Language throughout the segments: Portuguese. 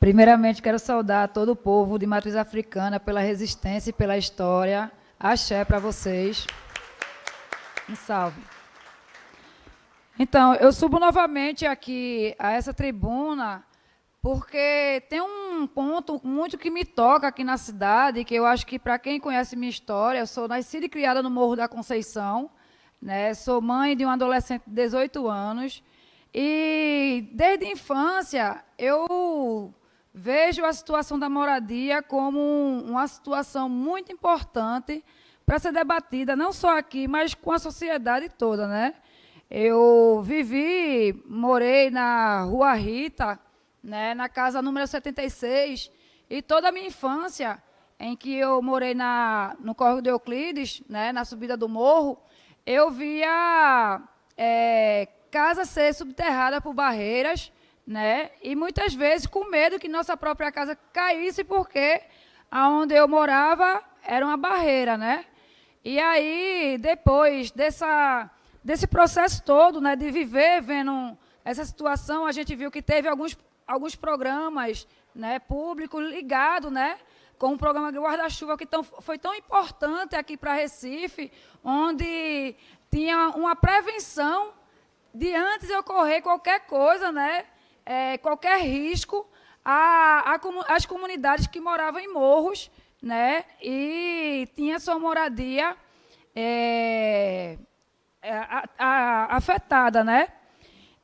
Primeiramente, quero saudar todo o povo de matriz africana pela resistência e pela história. Axé para vocês. Um salve. Então, eu subo novamente aqui a essa tribuna porque tem um ponto muito que me toca aqui na cidade, que eu acho que, para quem conhece minha história, eu sou nascida e criada no Morro da Conceição, né? Sou mãe de um adolescente de 18 anos, e desde a infância eu vejo a situação da moradia como uma situação muito importante para ser debatida, não só aqui, mas com a sociedade toda, né? Eu morei na Rua Rita, né, na casa número 76, e toda a minha infância, em que eu morei no Córrego de Euclides, né, na subida do morro, eu via casa ser subterrada por barreiras, né, e muitas vezes com medo que nossa própria casa caísse, porque aonde eu morava era uma barreira, né? E aí, depois desse processo todo, né, de viver vendo essa situação, a gente viu que teve alguns programas, né, públicos ligados, né, com o programa Guarda-Chuva, que foi tão importante aqui para Recife, onde tinha uma prevenção de antes de ocorrer qualquer coisa, né, qualquer risco às comunidades que moravam em morros, né, e tinha sua moradia afetada, né?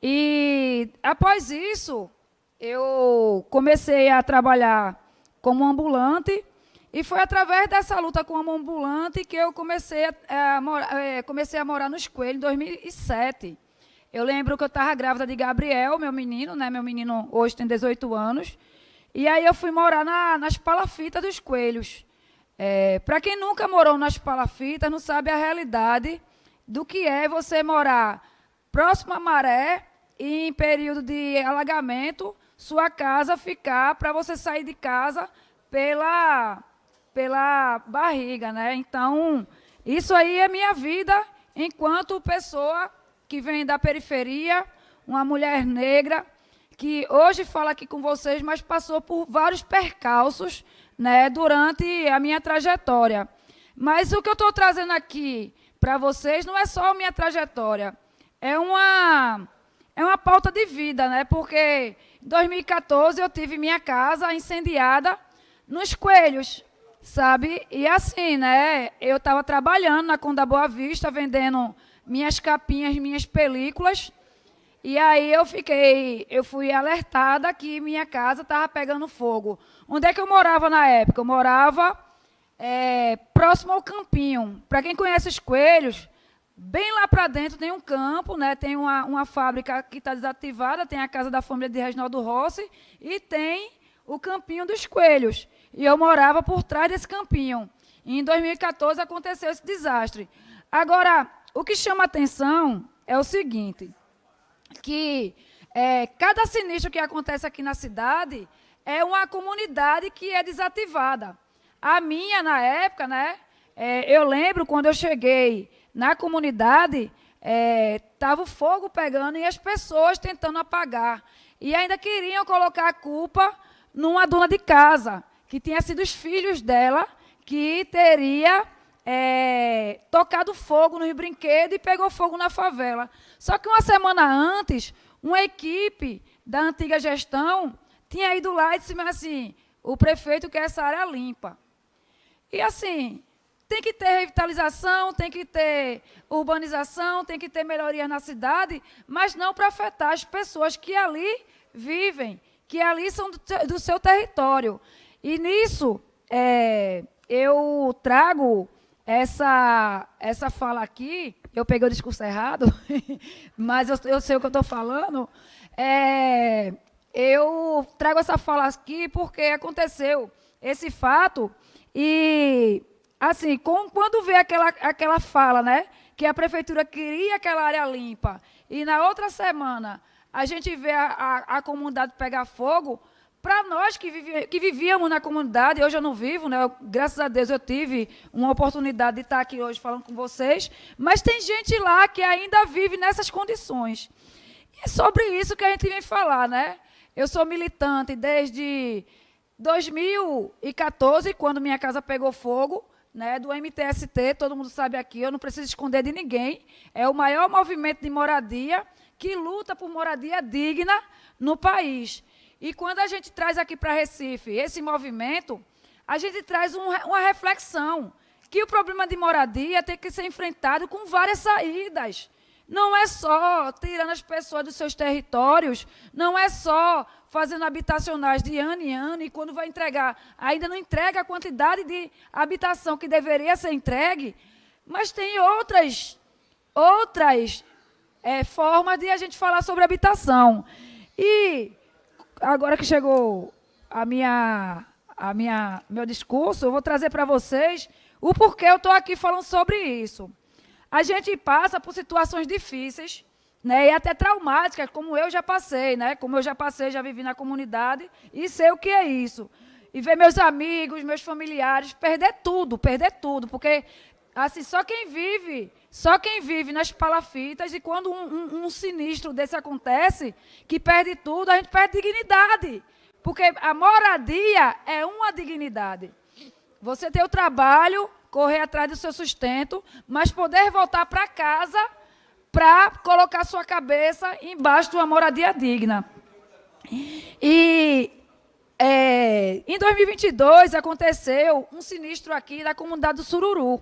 E, após isso, eu comecei a trabalhar como ambulante, e foi através dessa luta como ambulante que eu comecei a morar nos Coelhos, em 2007. Eu lembro que eu estava grávida de Gabriel, meu menino, né? Meu menino hoje tem 18 anos, e aí eu fui morar nas palafitas dos Coelhos. Para quem nunca morou nas palafitas, não sabe a realidade do que é você morar próximo à maré e em período de alagamento, sua casa ficar para você sair de casa pela barriga, né? Então, isso aí é minha vida enquanto pessoa que vem da periferia, uma mulher negra, que hoje fala aqui com vocês, mas passou por vários percalços, né, durante a minha trajetória. Mas o que eu estou trazendo aqui para vocês não é só a minha trajetória, é uma pauta de vida, né? Porque em 2014 eu tive minha casa incendiada nos Coelhos, sabe? E assim, né, eu estava trabalhando na Conda Boa Vista, vendendo minhas capinhas, minhas películas, e aí eu fui alertada que minha casa estava pegando fogo. Onde é que eu morava na época? Eu morava próximo ao Campinho. Para quem conhece os Coelhos, bem lá para dentro tem um campo, né? Tem uma fábrica que está desativada, tem a casa da família de Reginaldo Rossi e tem o Campinho dos Coelhos. E eu morava por trás desse campinho. E em 2014 aconteceu esse desastre. Agora, o que chama atenção é o seguinte, que cada sinistro que acontece aqui na cidade é uma comunidade que é desativada. A minha, na época, né, eu lembro quando eu cheguei na comunidade, estava o fogo pegando e as pessoas tentando apagar. E ainda queriam colocar a culpa numa dona de casa, que tinha sido os filhos dela, que teria tocado fogo nos brinquedos e pegou fogo na favela. Só que uma semana antes, uma equipe da antiga gestão tinha ido lá e disse assim, o prefeito quer essa área limpa. E assim, tem que ter revitalização, tem que ter urbanização, tem que ter melhorias na cidade, mas não para afetar as pessoas que ali vivem, que ali são do seu território. E nisso, eu trago essa fala aqui, eu peguei o discurso errado, mas eu sei o que eu estou falando. Eu trago essa fala aqui porque aconteceu esse fato e, assim, quando vê aquela fala, né, que a prefeitura queria aquela área limpa e na outra semana a gente vê a comunidade pegar fogo, para nós que vivíamos na comunidade, hoje eu não vivo, né? Graças a Deus eu tive uma oportunidade de estar aqui hoje falando com vocês, mas tem gente lá que ainda vive nessas condições. E é sobre isso que a gente vem falar, né? Eu sou militante desde 2014, quando minha casa pegou fogo, né, do MTST, todo mundo sabe aqui, eu não preciso esconder de ninguém. É o maior movimento de moradia que luta por moradia digna no país. E quando a gente traz aqui para Recife esse movimento, a gente traz uma reflexão, que o problema de moradia tem que ser enfrentado com várias saídas. Não é só tirando as pessoas dos seus territórios, não é só fazendo habitacionais de ano em ano, e quando vai entregar, ainda não entrega a quantidade de habitação que deveria ser entregue, mas tem outras formas de a gente falar sobre habitação. E agora que chegou meu discurso, eu vou trazer para vocês o porquê eu estou aqui falando sobre isso. A gente passa por situações difíceis, né, e até traumáticas, como eu já passei, né? Como eu já passei, já vivi na comunidade e sei o que é isso. E ver meus amigos, meus familiares, perder tudo, porque assim, só quem vive nas palafitas, e quando um sinistro desse acontece, que perde tudo, a gente perde dignidade. Porque a moradia é uma dignidade. Você ter o trabalho, correr atrás do seu sustento, mas poder voltar para casa para colocar sua cabeça embaixo de uma moradia digna. E em 2022 aconteceu um sinistro aqui na comunidade do Sururu.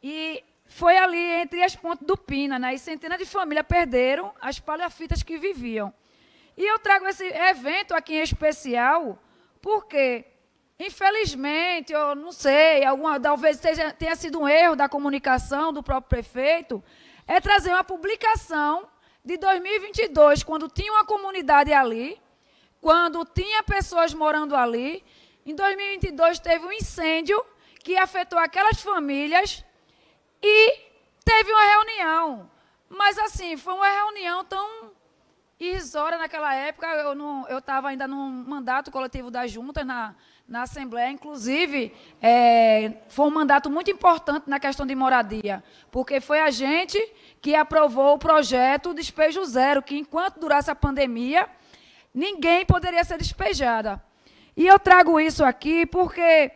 E foi ali entre as pontes do Pina, né? E centenas de famílias perderam as palafitas que viviam. E eu trago esse evento aqui em especial porque, infelizmente, eu não sei, talvez tenha sido um erro da comunicação do próprio prefeito, é trazer uma publicação de 2022, quando tinha uma comunidade ali, quando tinha pessoas morando ali. Em 2022 teve um incêndio que afetou aquelas famílias e teve uma reunião. Mas, assim, foi uma reunião tão irrisória naquela época. Eu estava ainda no mandato coletivo da Junta, na Assembleia, inclusive, foi um mandato muito importante na questão de moradia, porque foi a gente que aprovou o projeto Despejo Zero, que enquanto durasse a pandemia, ninguém poderia ser despejada. E eu trago isso aqui porque,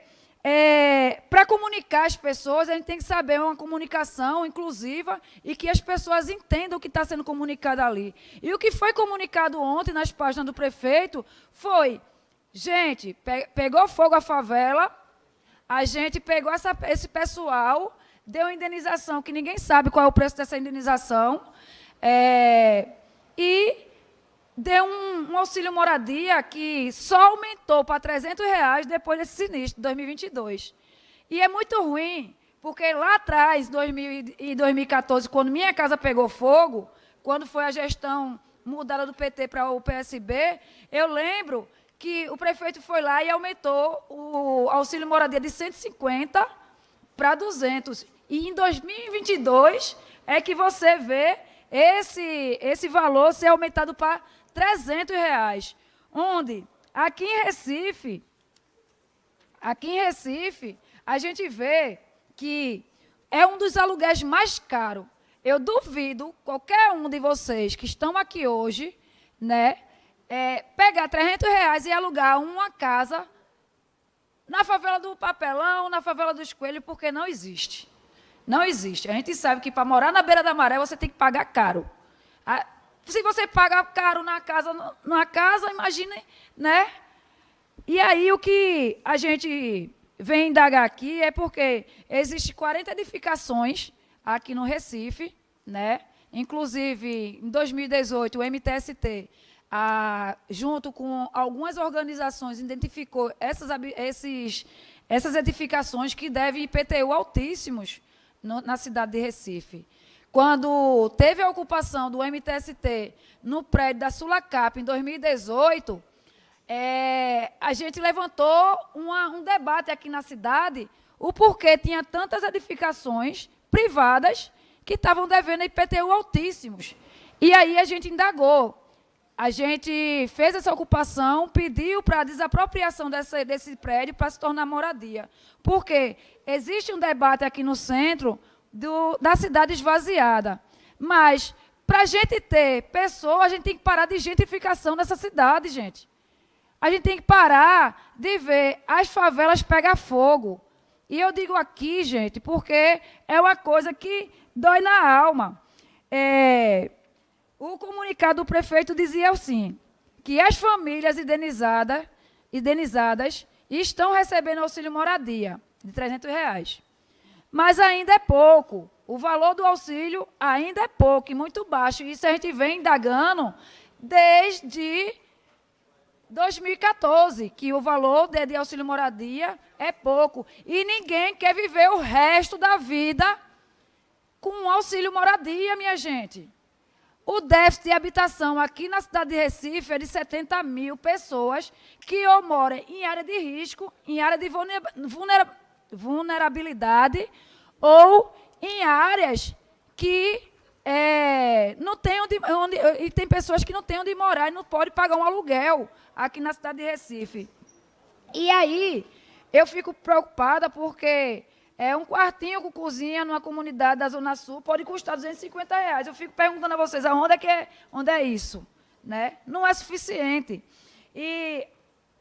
para comunicar as pessoas, a gente tem que saber uma comunicação inclusiva e que as pessoas entendam o que está sendo comunicado ali. E o que foi comunicado ontem nas páginas do prefeito foi: gente, pegou fogo a favela, a gente pegou esse pessoal, deu indenização, que ninguém sabe qual é o preço dessa indenização, e deu um auxílio moradia que só aumentou para R$300 depois desse sinistro, de 2022. E é muito ruim, porque lá atrás, em 2014, quando minha casa pegou fogo, quando foi a gestão mudada do PT para o PSB, eu lembro que o prefeito foi lá e aumentou o auxílio moradia de 150 para 200. E em 2022 é que você vê esse valor ser aumentado para R$300. Onde, aqui em Recife, a gente vê que é um dos aluguéis mais caros. Eu duvido qualquer um de vocês que estão aqui hoje, né, pegar R$300 e alugar uma casa na favela do Papelão, na favela dos Coelhos, porque não existe. Não existe. A gente sabe que para morar na beira da maré você tem que pagar caro. Se você paga caro na casa, imagine, né? E aí o que a gente vem indagar aqui é porque existem 40 edificações aqui no Recife, né? Inclusive, em 2018, o MTST, junto com algumas organizações, identificou essas edificações que devem IPTU altíssimos na cidade de Recife. Quando teve a ocupação do MTST no prédio da Sulacap, em 2018, a gente levantou um debate aqui na cidade, o porquê tinha tantas edificações privadas que estavam devendo IPTU altíssimos. E aí a gente indagou. A gente fez essa ocupação, pediu para a desapropriação desse prédio para se tornar moradia. Porque existe um debate aqui no centro da cidade esvaziada. Mas, Para a gente ter pessoas, a gente tem que parar de gentrificação nessa cidade, gente. A gente tem que parar de ver as favelas pegar fogo. E eu digo aqui, gente, porque é uma coisa que dói na alma. O comunicado do prefeito dizia assim, que as famílias indenizadas estão recebendo auxílio moradia de R$300. Mas ainda é pouco. O valor do auxílio ainda é pouco e muito baixo. Isso a gente vem indagando desde 2014, que o valor de auxílio moradia é pouco. E ninguém quer viver o resto da vida com auxílio moradia, minha gente. O déficit de habitação aqui na cidade de Recife é de 70 mil pessoas que ou moram em área de risco, em área de vulnerabilidade ou em áreas que não tem e tem pessoas que não têm onde morar e não podem pagar um aluguel aqui na cidade de Recife. E aí, eu fico preocupada porque um quartinho com cozinha numa comunidade da Zona Sul pode custar R$250. Eu fico perguntando a vocês, onde é isso? Né? Não é suficiente. E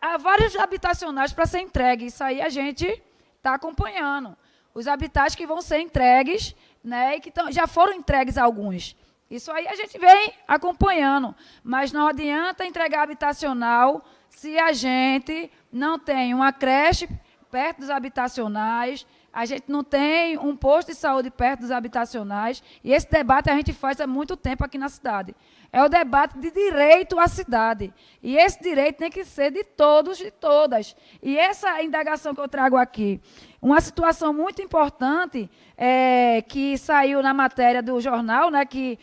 há vários habitacionais para ser entregue. Isso aí a gente está acompanhando. Os habitats que vão ser entregues, né, e que já foram entregues alguns. Isso aí a gente vem acompanhando. Mas não adianta entregar habitacional se a gente não tem uma creche perto dos habitacionais, a gente não tem um posto de saúde perto dos habitacionais, e esse debate a gente faz há muito tempo aqui na cidade. É o debate de direito à cidade. E esse direito tem que ser de todos e todas. E essa indagação que eu trago aqui, uma situação muito importante que saiu na matéria do jornal, né, que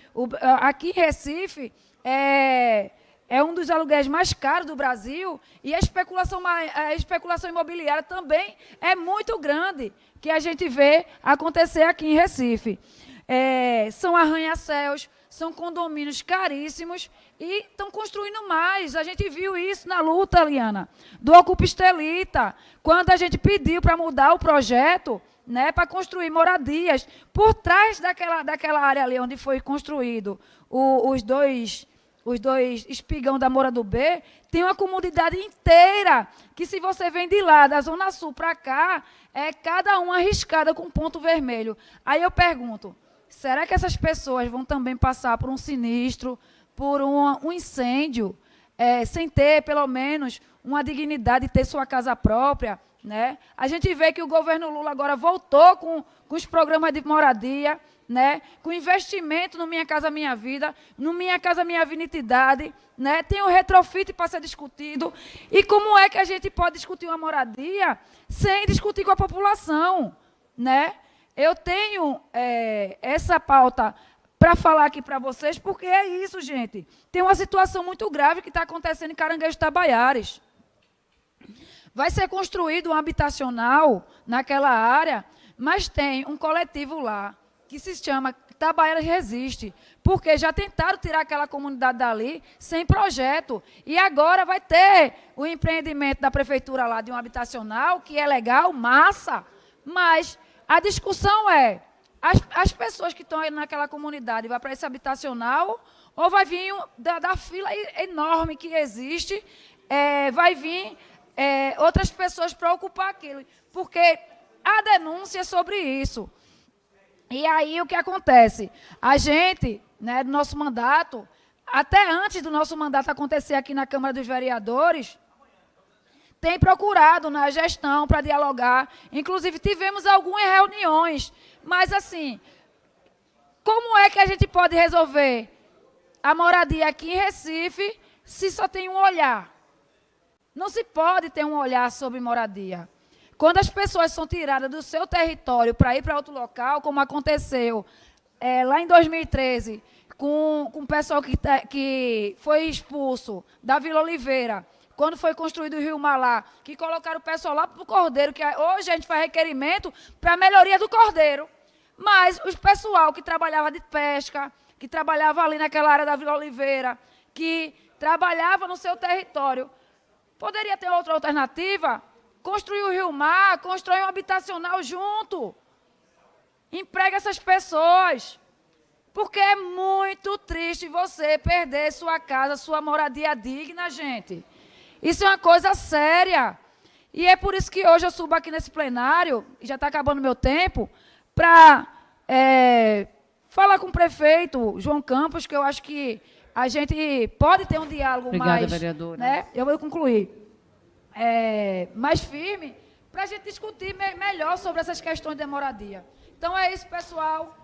aqui em Recife é um dos aluguéis mais caros do Brasil, e a especulação imobiliária também é muito grande, que a gente vê acontecer aqui em Recife. São arranha-céus, são condomínios caríssimos e estão construindo mais. A gente viu isso na luta, Liana, do Ocupa Estelita, quando a gente pediu para mudar o projeto, né, para construir moradias. Por trás daquela área ali onde foi construído os dois espigão da Moura do B, tem uma comunidade inteira, que se você vem de lá, da Zona Sul para cá, cada uma arriscada com ponto vermelho. Aí eu pergunto, será que essas pessoas vão também passar por um sinistro, por um incêndio, sem ter, pelo menos, uma dignidade de ter sua casa própria? Né? A gente vê que o governo Lula agora voltou com os programas de moradia, né? Com investimento no Minha Casa Minha Vida, no Minha Casa Minha Identidade, né? Tem o retrofit para ser discutido. E como é que a gente pode discutir uma moradia sem discutir com a população? Né? Eu tenho essa pauta para falar aqui para vocês, porque é isso, gente. Tem uma situação muito grave que está acontecendo em Caranguejo Tabaiares. Vai ser construído um habitacional naquela área, mas tem um coletivo lá que se chama Tabaiaras Resiste, porque já tentaram tirar aquela comunidade dali sem projeto. E agora vai ter o empreendimento da prefeitura lá de um habitacional, que é legal, massa, mas a discussão as pessoas que estão aí naquela comunidade vão para esse habitacional ou vai vir da fila enorme que existe, vai vir outras pessoas para ocupar aquilo, porque há denúncia sobre isso. E aí o que acontece? A gente, né, do nosso mandato, até antes do nosso mandato acontecer aqui na Câmara dos Vereadores, tem procurado na gestão para dialogar, inclusive tivemos algumas reuniões, mas assim, como é que a gente pode resolver a moradia aqui em Recife se só tem um olhar? Não se pode ter um olhar sobre moradia. Quando as pessoas são tiradas do seu território para ir para outro local, como aconteceu lá em 2013, com o pessoal que foi expulso da Vila Oliveira, quando foi construído o Rio Malá, que colocaram o pessoal lá para o Cordeiro, que hoje a gente faz requerimento para a melhoria do Cordeiro. Mas o pessoal que trabalhava de pesca, que trabalhava ali naquela área da Vila Oliveira, que trabalhava no seu território, poderia ter outra alternativa? Construir o Rio Mar, constrói um habitacional junto. Emprega essas pessoas. Porque é muito triste você perder sua casa, sua moradia digna, gente. Isso é uma coisa séria. E é por isso que hoje eu subo aqui nesse plenário, e já está acabando o meu tempo, para falar com o prefeito João Campos, que eu acho que a gente pode ter um diálogo Obrigada, vereadora. Né, eu vou concluir. Mais firme, para a gente discutir melhor sobre essas questões de moradia. Então é isso, pessoal.